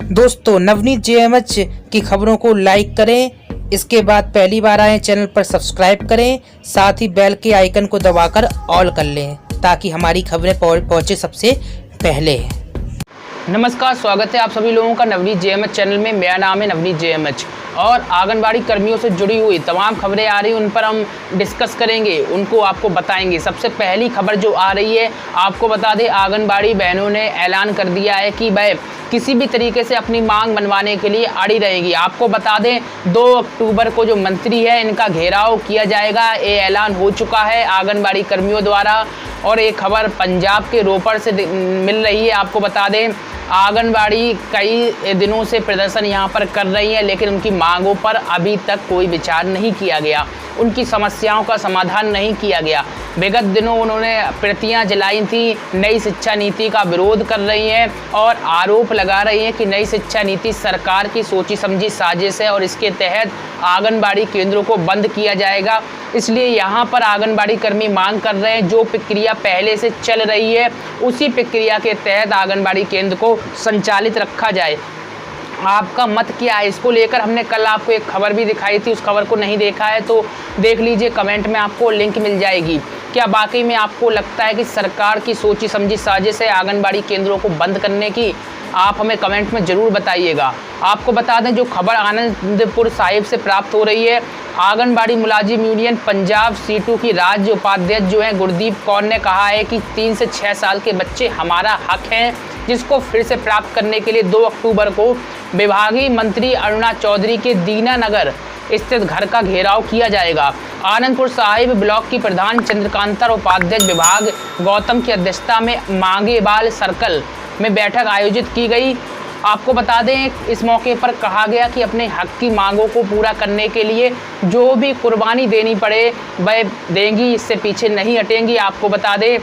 दोस्तों नवनीत जेएमएच की खबरों को लाइक करें, इसके बाद पहली बार आए चैनल पर सब्सक्राइब करें, साथ ही बेल के आइकन को दबाकर ऑल कर लें ताकि हमारी खबरें पहुंचे सबसे पहले। नमस्कार, स्वागत है आप सभी लोगों का नवनीत जेएमएच चैनल में। मेरा नाम है नवनीत जेएमएच और आंगनबाड़ी कर्मियों से जुड़ी हुई तमाम खबरें आ रही हैं, उन पर हम डिस्कस करेंगे, उनको आपको बताएंगे। सबसे पहली खबर जो आ रही है आपको बता दें, आंगनबाड़ी बहनों ने ऐलान कर दिया है कि वह किसी भी तरीके से अपनी मांग मनवाने के लिए अड़ी रहेगी। आपको बता दें 2 अक्टूबर को जो मंत्री है इनका घेराव किया जाएगा, ये ऐलान हो चुका है आंगनबाड़ी कर्मियों द्वारा। और एक खबर पंजाब के रोपड़ से मिल रही है। आपको बता दें आंगनबाड़ी कई दिनों से प्रदर्शन यहाँ पर कर रही है, लेकिन उनकी मांगों पर अभी तक कोई विचार नहीं किया गया, उनकी समस्याओं का समाधान नहीं किया गया। विगत दिनों उन्होंने प्रतियां जलाई थी, नई शिक्षा नीति का विरोध कर रही हैं और आरोप लगा रही हैं कि नई शिक्षा नीति सरकार की सोची समझी साजिश है और इसके तहत आंगनबाड़ी केंद्रों को बंद किया जाएगा। इसलिए यहाँ पर आंगनबाड़ी कर्मी मांग कर रहे हैं जो प्रक्रिया पहले से चल रही है उसी प्रक्रिया के तहत आंगनबाड़ी केंद्र को संचालित रखा जाए। आपका मत क्या है इसको लेकर? हमने कल आपको एक खबर भी दिखाई थी, उस खबर को नहीं देखा है तो देख लीजिए, कमेंट में आपको लिंक मिल जाएगी। क्या वाकई में आपको लगता है कि सरकार की सोची समझी साजिश है आंगनबाड़ी केंद्रों को बंद करने की? आप हमें कमेंट में ज़रूर बताइएगा। आपको बता दें जो खबर आनंदपुर साहिब से प्राप्त हो रही है, आंगनबाड़ी मुलाजिम यूनियन पंजाब सीटू की राज्य उपाध्यक्ष जो हैं गुरदीप कौर ने कहा है कि 3 से 6 साल के बच्चे हमारा हक हैं, जिसको फिर से प्राप्त करने के लिए 2 अक्टूबर को विभागीय मंत्री अरुणा चौधरी के दीनानगर स्थित घर का घेराव किया जाएगा। आनंदपुर साहिब ब्लॉक की प्रधान चंद्रकांता उपाध्यक्ष विभाग गौतम की अध्यक्षता में मांगेवाल सर्कल में बैठक आयोजित की गई। आपको बता दें इस मौके पर कहा गया कि अपने हक की मांगों को पूरा करने के लिए जो भी कुर्बानी देनी पड़े वह देंगी, इससे पीछे नहीं हटेंगी। आपको बता दें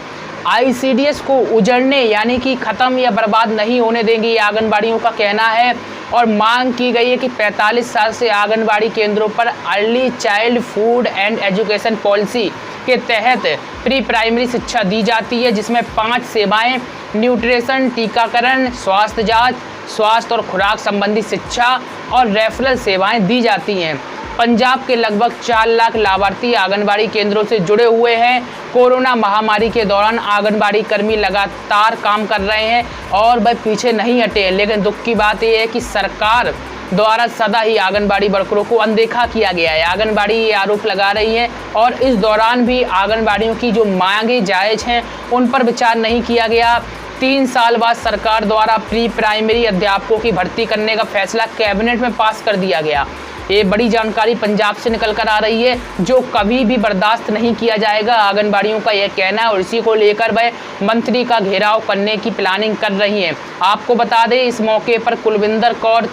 आईसीडीएस को उजड़ने यानी कि ख़त्म या बर्बाद नहीं होने देंगी, ये आंगनबाड़ियों का कहना है। और मांग की गई है कि 45 साल से आंगनबाड़ी केंद्रों पर early child food and education policy के तहत प्री प्राइमरी शिक्षा दी जाती है, जिसमें 5 सेवाएं न्यूट्रिशन, टीकाकरण, स्वास्थ्य जांच, स्वास्थ्य और खुराक संबंधी शिक्षा और रेफरल सेवाएं दी जाती हैं। पंजाब के लगभग 4 लाख लाभार्थी आंगनबाड़ी केंद्रों से जुड़े हुए हैं। कोरोना महामारी के दौरान आंगनबाड़ी कर्मी लगातार काम कर रहे हैं और वह पीछे नहीं हटे, लेकिन दुख की बात यह है कि सरकार द्वारा सदा ही आंगनबाड़ी वर्करों को अनदेखा किया गया है। आंगनबाड़ी ये आरोप लगा रही है और इस दौरान भी आंगनबाड़ियों की जो मांगे जायज़ हैं उन पर विचार नहीं किया गया। 3 साल बाद सरकार द्वारा प्री प्राइमरी अध्यापकों की भर्ती करने का फैसला कैबिनेट में पास कर दिया गया। ये बड़ी जानकारी पंजाब से निकल कर आ रही है जो कभी भी बर्दाश्त नहीं किया जाएगा, आंगनबाड़ियों का यह कहना है और इसी को लेकर वह मंत्री का घेराव करने की प्लानिंग कर रही हैं। आपको बता दें इस मौके पर कुलविंदर कौर,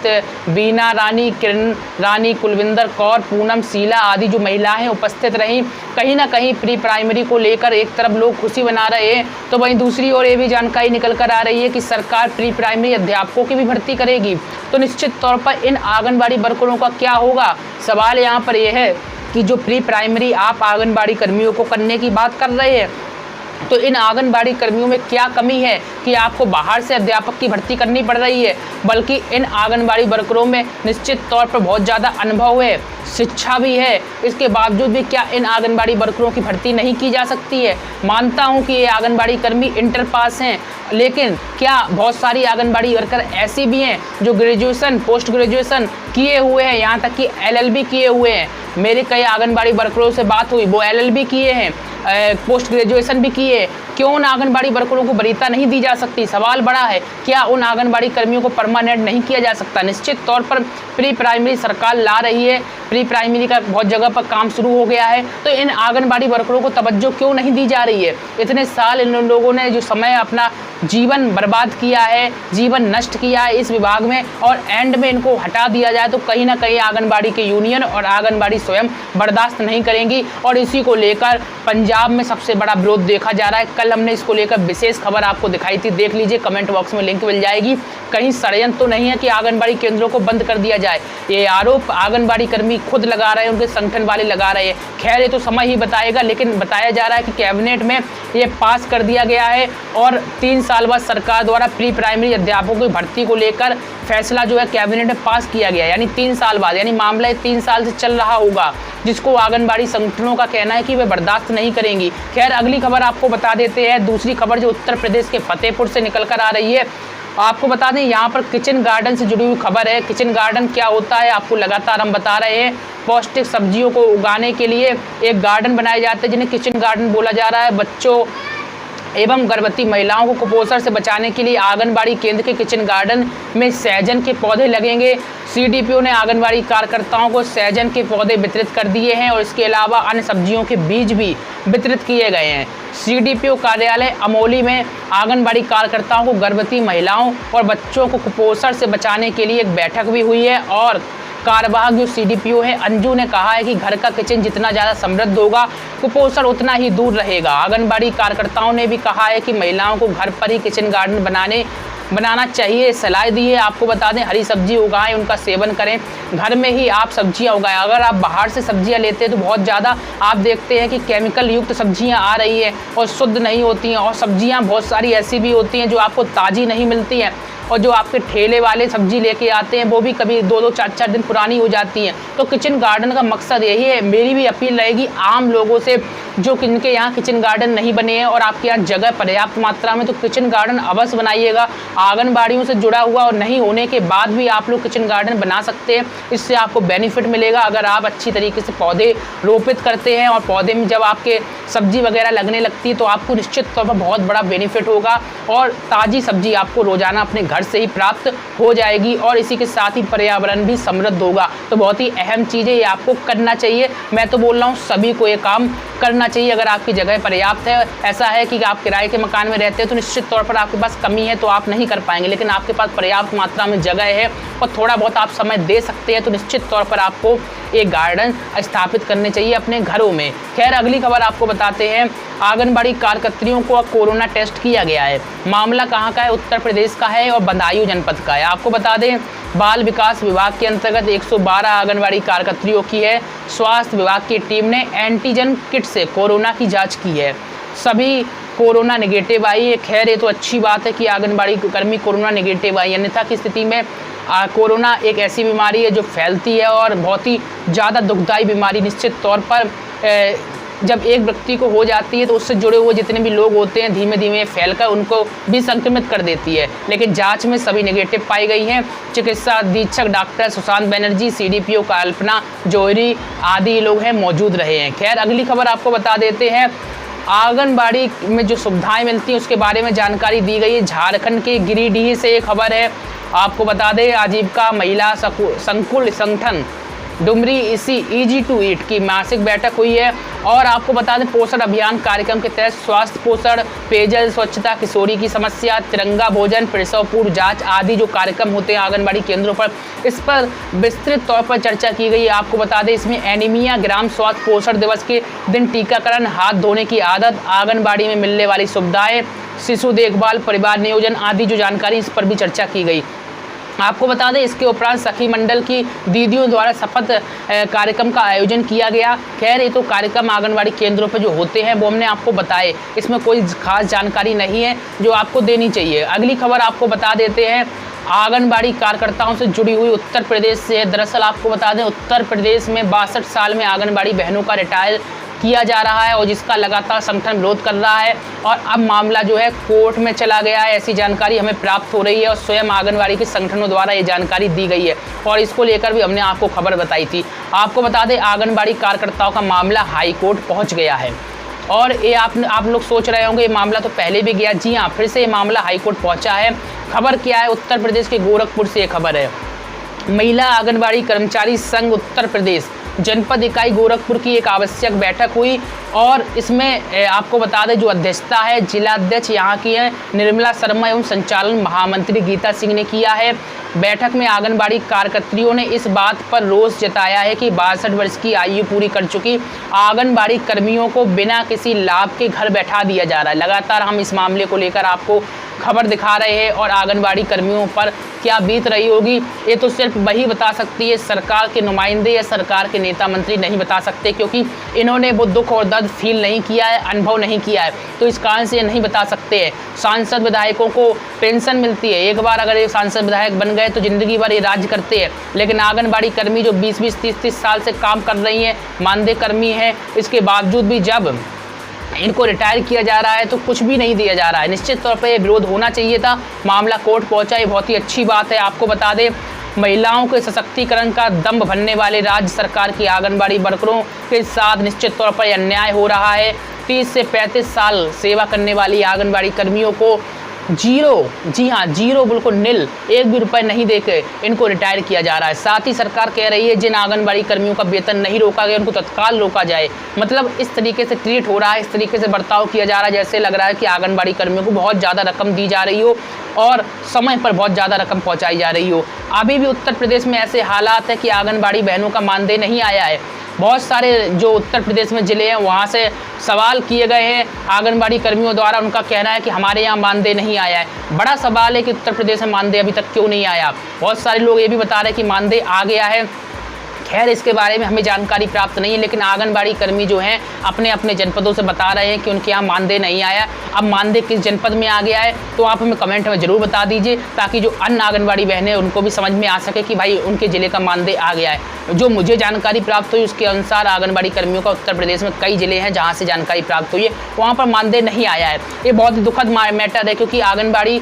बीना रानी, किरण रानी, कुलविंदर कौर, पूनम, शीला आदि जो महिलाएं उपस्थित रहीं। कहीं ना कहीं प्री प्राइमरी को लेकर एक तरफ लोग खुशी मना रहे हैं तो वहीं दूसरी ओर ये भी जानकारी निकल कर आ रही है कि सरकार प्री प्राइमरी अध्यापकों की भी भर्ती करेगी, तो निश्चित तौर पर इन आंगनबाड़ी वर्करों का क्या होगा? सवाल यहाँ पर यह है कि जो प्री प्राइमरी आप आंगनबाड़ी कर्मियों को करने की बात कर रहे हैं तो इन आंगनबाड़ी कर्मियों में क्या कमी है कि आपको बाहर से अध्यापक की भर्ती करनी पड़ रही है? बल्कि इन आंगनबाड़ी वर्करों में निश्चित तौर पर बहुत ज़्यादा अनुभव है, शिक्षा भी है, इसके बावजूद भी क्या इन आंगनबाड़ी वर्करों की भर्ती नहीं की जा सकती है? मानता हूं कि ये आंगनबाड़ी कर्मी इंटर पास हैं, लेकिन क्या बहुत सारी आंगनबाड़ी वर्कर ऐसी भी हैं जो ग्रेजुएशन, पोस्ट ग्रेजुएशन किए हुए हैं, यहाँ तक कि एलएलबी किए हुए हैं। मेरे कई आंगनबाड़ी वर्करों से बात हुई, वो एलएलबी किए हैं, पोस्ट ग्रेजुएशन भी किए। क्यों उन आंगनबाड़ी वर्करों को वरीयता नहीं दी जा सकती? सवाल बड़ा है। क्या उन आंगनबाड़ी कर्मियों को परमानेंट नहीं किया जा सकता? निश्चित तौर पर प्री प्राइमरी सरकार ला रही है, प्री प्राइमरी का बहुत जगह पर काम शुरू हो गया है, तो इन आंगनबाड़ी वर्करों को तवज्जो क्यों नहीं दी जा रही है? इतने साल इन लोगों ने जो समय अपना जीवन बर्बाद किया है, जीवन नष्ट किया है इस विभाग में, और एंड में इनको हटा दिया जाए तो कहीं ना कहीं आंगनबाड़ी के यूनियन और आंगनबाड़ी स्वयं बर्दाश्त नहीं करेंगी और इसी को लेकर पंजाब में सबसे बड़ा विरोध देखा जा रहा है। कल हमने इसको लेकर विशेष खबर आपको दिखाई थी, देख लीजिए, कमेंट बॉक्स में लिंक मिल जाएगी। कहीं षड्यंत्र तो नहीं है कि आंगनबाड़ी केंद्रों को बंद कर दिया जाए, ये आरोप आंगनबाड़ी कर्मी खुद लगा रहे हैं, उनके संगठन वाले लगा रहे हैं। खैर ये तो समय ही बताएगा, लेकिन बताया जा रहा है कि कैबिनेट में ये पास कर दिया गया है और 3 साल बाद सरकार द्वारा प्री प्राइमरी अध्यापकों की भर्ती को लेकर फैसला जो है कैबिनेट में पास किया गया, यानी 3 साल बाद, यानी मामला 3 साल से चल रहा होगा, जिसको आंगनबाड़ी संगठनों का कहना है कि वे बर्दाश्त नहीं करेंगी। खैर अगली खबर आपको बता देते हैं, दूसरी खबर जो उत्तर प्रदेश के फतेहपुर से निकल कर आ रही है। आपको बता दें यहाँ पर किचन गार्डन से जुड़ी हुई खबर है। किचन गार्डन क्या होता है आपको लगातार हम बता रहे हैं। पौष्टिक सब्जियों को उगाने के लिए एक गार्डन बनाए जाते हैं जिन्हें किचन गार्डन बोला जा रहा है। बच्चों एवं गर्भवती महिलाओं को कुपोषण से बचाने के लिए आंगनबाड़ी केंद्र के किचन गार्डन में सहजन के पौधे लगेंगे। सीडीपीओ ने आंगनबाड़ी कार्यकर्ताओं को सहजन के पौधे वितरित कर दिए हैं और इसके अलावा अन्य सब्जियों के बीज भी वितरित किए गए हैं। सीडीपीओ कार्यालय अमोली में आंगनबाड़ी कार्यकर्ताओं को गर्भवती महिलाओं और बच्चों को कुपोषण से बचाने के लिए एक बैठक भी हुई है और कार्यवाहक जो सीडीपीओ है अंजू ने कहा है कि घर का किचन जितना ज़्यादा समृद्ध होगा, कुपोषण उतना ही दूर रहेगा। आंगनबाड़ी कार्यकर्ताओं ने भी कहा है कि महिलाओं को घर पर ही किचन गार्डन बनाना चाहिए, सलाह दी है। आपको बता दें, हरी सब्जी उगाएं, उनका सेवन करें, घर में ही आप सब्जियां उगाएं। अगर आप बाहर से सब्जियां लेते हैं तो बहुत ज़्यादा आप देखते हैं कि केमिकल युक्त सब्जियां आ रही हैं और शुद्ध नहीं होती हैं, और सब्जियां बहुत सारी ऐसी भी होती हैं जो आपको ताज़ी नहीं मिलती हैं, और जो आपके ठेले वाले सब्जी लेके आते हैं वो भी कभी 2-2, 4-4 दिन पुरानी हो जाती हैं। तो किचन गार्डन का मकसद यही है। मेरी भी अपील रहेगी आम लोगों से जो जिनके यहाँ किचन गार्डन नहीं बने हैं और आपके यहाँ जगह पर्याप्त मात्रा में, तो किचन गार्डन अवश्य बनाइएगा। आंगनबाड़ियों से जुड़ा हुआ और नहीं होने के बाद भी आप लोग किचन गार्डन बना सकते हैं। इससे आपको बेनिफिट मिलेगा अगर आप अच्छी तरीके से पौधे रोपित करते हैं, और पौधे में जब आपके सब्जी वगैरह लगने लगती है तो आपको निश्चित तौर पर बहुत बड़ा बेनिफिट होगा और ताज़ी सब्जी आपको रोज़ाना अपने घर से ही प्राप्त हो जाएगी और इसी के साथ ही पर्यावरण भी समृद्ध होगा। तो बहुत ही अहम चीज़ है, ये आपको करना चाहिए। मैं तो बोल रहा हूँ सभी को ये काम करना चाहिए। अगर आपकी जगह पर्याप्त है, ऐसा है कि आप किराए के मकान में रहते हैं तो निश्चित तौर पर आपके पास कमी है तो आप नहीं कर पाएंगे, लेकिन आपके पास पर्याप्त मात्रा में जगह है और थोड़ा बहुत आप समय दे सकते हैं तो निश्चित तौर पर आपको एक गार्डन स्थापित करने चाहिए अपने घरों में। खैर अगली खबर आपको बताते हैं, आंगनबाड़ी कार्यकर्तियों को कोरोना टेस्ट किया गया है। मामला कहाँ का है? उत्तर प्रदेश का है और बदायूं जनपद का है। आपको बता दें, बाल विकास विभाग के अंतर्गत 112 आंगनबाड़ी कार्यकर्तियों की है। स्वास्थ्य विभाग की टीम ने एंटीजन किट से कोरोना की जांच की है, सभी कोरोना नेगेटिव आई है। खैर ये तो अच्छी बात है कि आंगनबाड़ी कर्मी कोरोना नेगेटिव आई, अन्यथा की स्थिति में कोरोना एक ऐसी बीमारी है जो फैलती है और बहुत ही ज़्यादा दुखदायी बीमारी। निश्चित तौर पर जब एक व्यक्ति को हो जाती है तो उससे जुड़े हुए जितने भी लोग होते हैं धीमे धीमे फैलकर उनको भी संक्रमित कर देती है, लेकिन जांच में सभी नेगेटिव पाई गई हैं। चिकित्सा अधीक्षक डॉक्टर सुशांत बनर्जी, सीडीपीओ कल्पना जौहरी आदि लोग हैं मौजूद रहे हैं। खैर अगली खबर आपको बता देते हैं, आंगनबाड़ी में जो सुविधाएं मिलती हैं उसके बारे में जानकारी दी गई है। झारखंड के गिरिडीह से एक खबर है। आपको बता दें, आजीविका महिला संकुल संगठन डुमरी इसी ईजी टू ईट की मासिक बैठक हुई है और आपको बता दें पोषण अभियान कार्यक्रम के तहत स्वास्थ्य पोषण, पेयजल स्वच्छता, किशोरी की समस्या, तिरंगा भोजन, प्रसव पूर्व जांच आदि जो कार्यक्रम होते हैं आंगनबाड़ी केंद्रों पर, इस पर विस्तृत तौर पर चर्चा की गई है। आपको बता दें इसमें एनीमिया, ग्राम स्वास्थ्य पोषण दिवस के दिन टीकाकरण, हाथ धोने की आदत, आंगनबाड़ी में मिलने वाली सुविधाएं, शिशु देखभाल, परिवार नियोजन आदि जो जानकारी इस पर भी चर्चा की गई। आपको बता दें इसके उपरांत सखी मंडल की दीदियों द्वारा शपथ कार्यक्रम का आयोजन किया गया। खैर ये तो कार्यक्रम आंगनबाड़ी केंद्रों पर जो होते हैं वो हमने आपको बताए, इसमें कोई खास जानकारी नहीं है जो आपको देनी चाहिए। अगली खबर आपको बता देते हैं, आंगनबाड़ी कार्यकर्ताओं से जुड़ी हुई उत्तर प्रदेश से। दरअसल आपको बता दें उत्तर प्रदेश में 62 साल में आंगनबाड़ी बहनों का रिटायर किया जा रहा है और जिसका लगातार संगठन विरोध कर रहा है और अब मामला जो है कोर्ट में चला गया है, ऐसी जानकारी हमें प्राप्त हो रही है और स्वयं आंगनबाड़ी के संगठनों द्वारा ये जानकारी दी गई है और इसको लेकर भी हमने आपको खबर बताई थी। आपको बता दें आंगनबाड़ी कार्यकर्ताओं का मामला हाई कोर्ट पहुँच गया है और ये आप लोग सोच रहे होंगे ये मामला तो पहले भी गया। जी हाँ, फिर से ये मामला हाई कोर्ट पहुँचा है। खबर क्या है? उत्तर प्रदेश के गोरखपुर से ये खबर है। महिला आंगनबाड़ी कर्मचारी संघ उत्तर प्रदेश जनपद इकाई गोरखपुर की एक आवश्यक बैठक हुई और इसमें आपको बता दें जो अध्यक्षता है जिला अध्यक्ष यहाँ की है निर्मला शर्मा एवं संचालन महामंत्री गीता सिंह ने किया है। बैठक में आंगनबाड़ी कार्यकर्त्रियों ने इस बात पर रोष जताया है कि 62 वर्ष की आयु पूरी कर चुकी आंगनबाड़ी कर्मियों को बिना किसी लाभ के घर बैठा दिया जा रहा है। लगातार हम इस मामले को लेकर आपको खबर दिखा रहे हैं और आंगनबाड़ी कर्मियों पर क्या बीत रही होगी ये तो सिर्फ वही बता सकती है, सरकार के नुमाइंदे या सरकार के नेता मंत्री नहीं बता सकते, क्योंकि इन्होंने वो दुख और दर्द फील नहीं किया है, अनुभव नहीं किया है, तो इस कारण से ये नहीं बता सकते हैं। सांसद विधायकों को पेंशन मिलती है, एक बार अगर ये सांसद विधायक बन गए तो ज़िंदगी भर ये राज्य करते हैं, लेकिन आंगनबाड़ी कर्मी जो 20-20, 30-30 साल से काम कर रही हैं, मानदेय कर्मी हैं, इसके बावजूद भी जब इनको रिटायर किया जा रहा है तो कुछ भी नहीं दिया जा रहा है। निश्चित तौर पर ये विरोध होना चाहिए था, मामला कोर्ट पहुंचा, ये बहुत ही अच्छी बात है। आपको बता दें, महिलाओं के सशक्तिकरण का दम्भ भरने वाले राज्य सरकार की आंगनबाड़ी वर्करों के साथ निश्चित तौर पर अन्याय हो रहा है। 30 से 35 साल सेवा करने वाली आंगनबाड़ी कर्मियों को जीरो, जी हाँ जीरो, बिल्कुल नील, एक भी रुपए नहीं देके इनको रिटायर किया जा रहा है। साथ ही सरकार कह रही है जिन आंगनबाड़ी कर्मियों का वेतन नहीं रोका गया उनको तत्काल रोका जाए। मतलब इस तरीके से ट्रीट हो रहा है, इस तरीके से बर्ताव किया जा रहा है, जैसे लग रहा है कि आंगनबाड़ी कर्मियों को बहुत ज़्यादा रकम दी जा रही हो और समय पर बहुत ज़्यादा रकम पहुँचाई जा रही हो। अभी भी उत्तर प्रदेश में ऐसे हालात है कि आंगनबाड़ी बहनों का मानदेय नहीं आया है। बहुत सारे जो उत्तर प्रदेश में ज़िले हैं वहाँ से सवाल किए गए हैं आंगनबाड़ी कर्मियों द्वारा, उनका कहना है कि हमारे यहाँ मानदेय नहीं आया है। बड़ा सवाल है कि उत्तर प्रदेश में मानदेय अभी तक क्यों नहीं आया। बहुत सारे लोग ये भी बता रहे हैं कि मानदेय आ गया है, खैर इसके बारे में हमें जानकारी प्राप्त नहीं है, लेकिन आंगनबाड़ी कर्मी जो हैं अपने अपने जनपदों से बता रहे हैं कि उनके यहाँ मानदेय नहीं आया। अब मानदेय किस जनपद में आ गया है तो आप हमें कमेंट में ज़रूर बता दीजिए, ताकि जो अन्य आंगनबाड़ी बहनें हैं उनको भी समझ में आ सके कि भाई उनके ज़िले का मानदेय आ गया है। जो मुझे जानकारी प्राप्त हुई उसके अनुसार आंगनबाड़ी कर्मियों का उत्तर प्रदेश में कई ज़िले हैं जहाँ से जानकारी प्राप्त हुई है, वहाँ पर मानदेय नहीं आया है। ये बहुत ही दुखद मैटर है, क्योंकि आंगनबाड़ी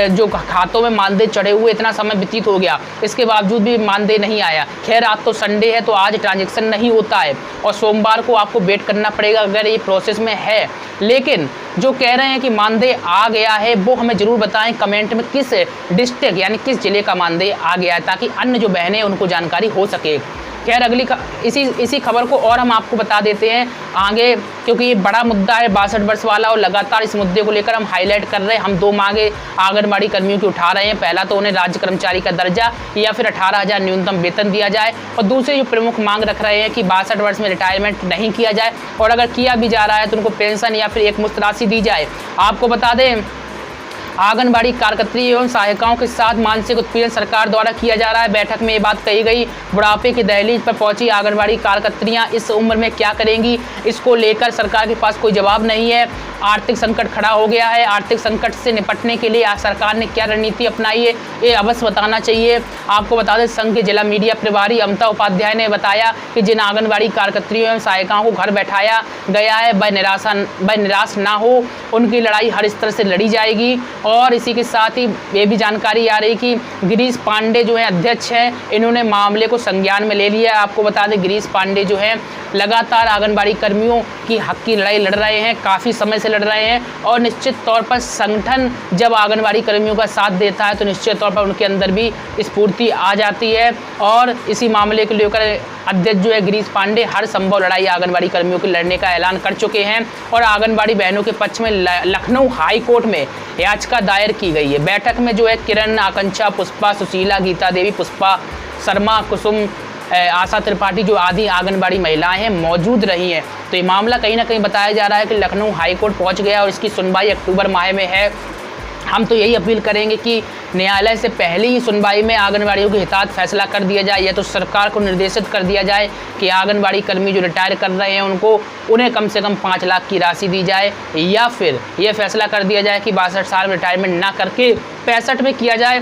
जो खातों में मानदेय चढ़े हुए इतना समय व्यतीत हो गया, इसके बावजूद भी मानदेय नहीं आया। खैर आज तो संडे है तो आज ट्रांजैक्शन नहीं होता है और सोमवार को आपको वेट करना पड़ेगा अगर ये प्रोसेस में है। लेकिन जो कह रहे हैं कि मानदेय आ गया है वो हमें ज़रूर बताएं कमेंट में किस डिस्ट्रिक्ट यानी किस ज़िले का मानदेय आ गया है, ताकि अन्य जो बहनें हैं उनको जानकारी हो सके। खैर अगली इसी खबर को और हम आपको बता देते हैं आगे, क्योंकि ये बड़ा मुद्दा है 62 वर्ष वाला और लगातार इस मुद्दे को लेकर हम हाईलाइट कर रहे हैं। हम दो मांगे आंगनबाड़ी कर्मियों की उठा रहे हैं। पहला तो उन्हें राज्य कर्मचारी का दर्जा या फिर 18,000 न्यूनतम वेतन दिया जाए, और दूसरी जो प्रमुख मांग रख रहे हैं कि 62 वर्ष में रिटायरमेंट नहीं किया जाए, और अगर किया भी जा रहा है तो उनको पेंशन या फिर एक मुश्त राशि दी जाए। आपको बता दें आंगनबाड़ी कार्यकर्त्री एवं सहायिकाओं के साथ मानसिक उत्पीड़न सरकार द्वारा किया जा रहा है। बैठक में ये बात कही गई। बुढ़ापे की दहलीज पर पहुंची आंगनबाड़ी कार्यकर्त्रियां इस उम्र में क्या करेंगी, इसको लेकर सरकार के पास कोई जवाब नहीं है। आर्थिक संकट खड़ा हो गया है। आर्थिक संकट से निपटने के लिए सरकार ने क्या रणनीति अपनाई है ये अवश्य बताना चाहिए। आपको बता दें संघ के जिला मीडिया प्रभारी अमता उपाध्याय ने बताया कि जिन आंगनबाड़ी कार्यकर्त्रियों एवं सहायिकाओं को घर बैठाया गया है वह निराश ना हो, उनकी लड़ाई हर स्तर से लड़ी जाएगी। और इसी के साथ ही ये भी जानकारी आ रही कि गिरीश पांडे जो है अध्यक्ष हैं, इन्होंने मामले को संज्ञान में ले लिया। आपको बता दें गिरीश पांडे जो हैं लगातार आंगनबाड़ी कर्मियों की हक की लड़ाई लड़ रहे हैं, काफ़ी समय से लड़ रहे हैं, और निश्चित तौर पर संगठन जब आंगनबाड़ी कर्मियों का साथ देता है तो निश्चित तौर पर उनके अंदर भी स्फूर्ति आ जाती है। और इसी मामले को लेकर अध्यक्ष जो है गिरीश पांडे हर संभव लड़ाई आंगनबाड़ी कर्मियों के लड़ने का ऐलान कर चुके हैं, और आंगनबाड़ी बहनों के पक्ष में लखनऊ हाई कोर्ट में याचिका दायर की गई है। बैठक में जो है किरण, आकांक्षा, पुष्पा, सुशीला, गीता देवी, पुष्पा शर्मा, कुसुम, आशा त्रिपाठी जो आदि आंगनबाड़ी महिलाएं हैं मौजूद रही हैं। तो ये मामला कहीं ना कहीं बताया जा रहा है कि लखनऊ हाई कोर्ट पहुंच गया और इसकी सुनवाई अक्टूबर माह में है। हम तो यही अपील करेंगे कि न्यायालय से पहले ही सुनवाई में आंगनबाड़ियों के हितार्थ फैसला कर दिया जाए, या तो सरकार को निर्देशित कर दिया जाए कि आंगनबाड़ी कर्मी जो रिटायर कर रहे हैं उन्हें कम से कम 5 लाख की राशि दी जाए, या फिर ये फैसला कर दिया जाए कि 62 साल में रिटायरमेंट ना करके 65 में किया जाए,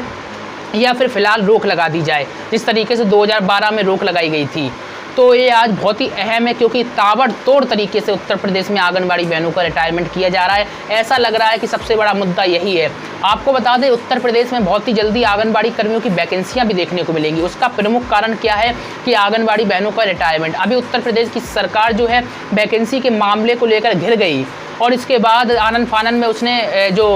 या फिर फ़िलहाल रोक लगा दी जाए जिस तरीके से 2012 में रोक लगाई गई थी। तो ये आज बहुत ही अहम है, क्योंकि ताबड़तोड़ तरीके से उत्तर प्रदेश में आंगनबाड़ी बहनों का रिटायरमेंट किया जा रहा है। ऐसा लग रहा है कि सबसे बड़ा मुद्दा यही है। आपको बता दें उत्तर प्रदेश में बहुत ही जल्दी आंगनबाड़ी कर्मियों की वैकेंसियां भी देखने को मिलेंगी। उसका प्रमुख कारण क्या है कि आंगनबाड़ी बहनों का रिटायरमेंट। अभी उत्तर प्रदेश की सरकार जो है वैकेंसी के मामले को लेकर घिर गई, और इसके बाद आनन फानन में उसने जो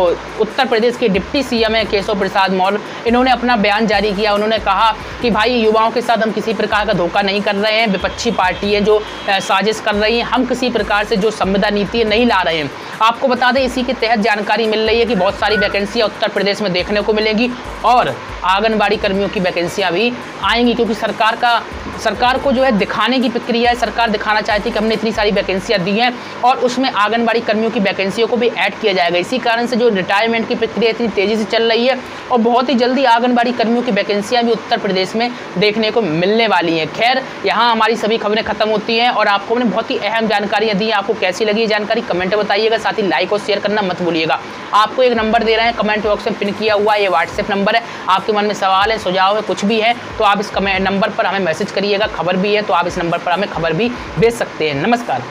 उत्तर प्रदेश के डिप्टी सीएम है केशव प्रसाद मौर्य, इन्होंने अपना बयान जारी किया। उन्होंने कहा कि भाई युवाओं के साथ हम किसी प्रकार का धोखा नहीं कर रहे हैं, विपक्षी पार्टी है जो साजिश कर रही है, हम किसी प्रकार से जो संविदा नीति नहीं ला रहे हैं। आपको बता दें इसी के तहत जानकारी मिल रही है कि बहुत सारी वैकेंसियां उत्तर प्रदेश में देखने को मिलेंगी और आंगनबाड़ी कर्मियों की वैकेंसियां भी आएंगी, क्योंकि सरकार को जो है दिखाने की प्रक्रिया है। सरकार दिखाना चाहती है कि हमने इतनी सारी वैकेंसियां दी हैं और उसमें आंगनबाड़ी कर्मियों की वैकेंसियों को भी ऐड किया जाएगा। इसी कारण से जो रिटायरमेंट की प्रक्रिया इतनी तेज़ी से चल रही है और बहुत ही जल्दी आंगनबाड़ी कर्मियों की वैकेंसियां भी उत्तर प्रदेश में देखने को मिलने वाली हैं। खैर, यहाँ हमारी सभी खबरें खत्म होती हैं और आपको हमने बहुत ही अहम जानकारियाँ दी हैं। आपको कैसी लगी ये जानकारी कमेंट में बताइएगा, साथ ही लाइक और शेयर करना मत भूलिएगा। आपको एक नंबर दे रहे हैं कमेंट बॉक्स में पिन किया हुआ, ये व्हाट्सएप नंबर है। आपके मन में सवाल है, सुझाव है, कुछ भी है तो आप इस नंबर पर हमें मैसेज करिएगा। खबर भी है तो आप इस नंबर पर हमें खबर भी भेज सकते हैं। नमस्कार।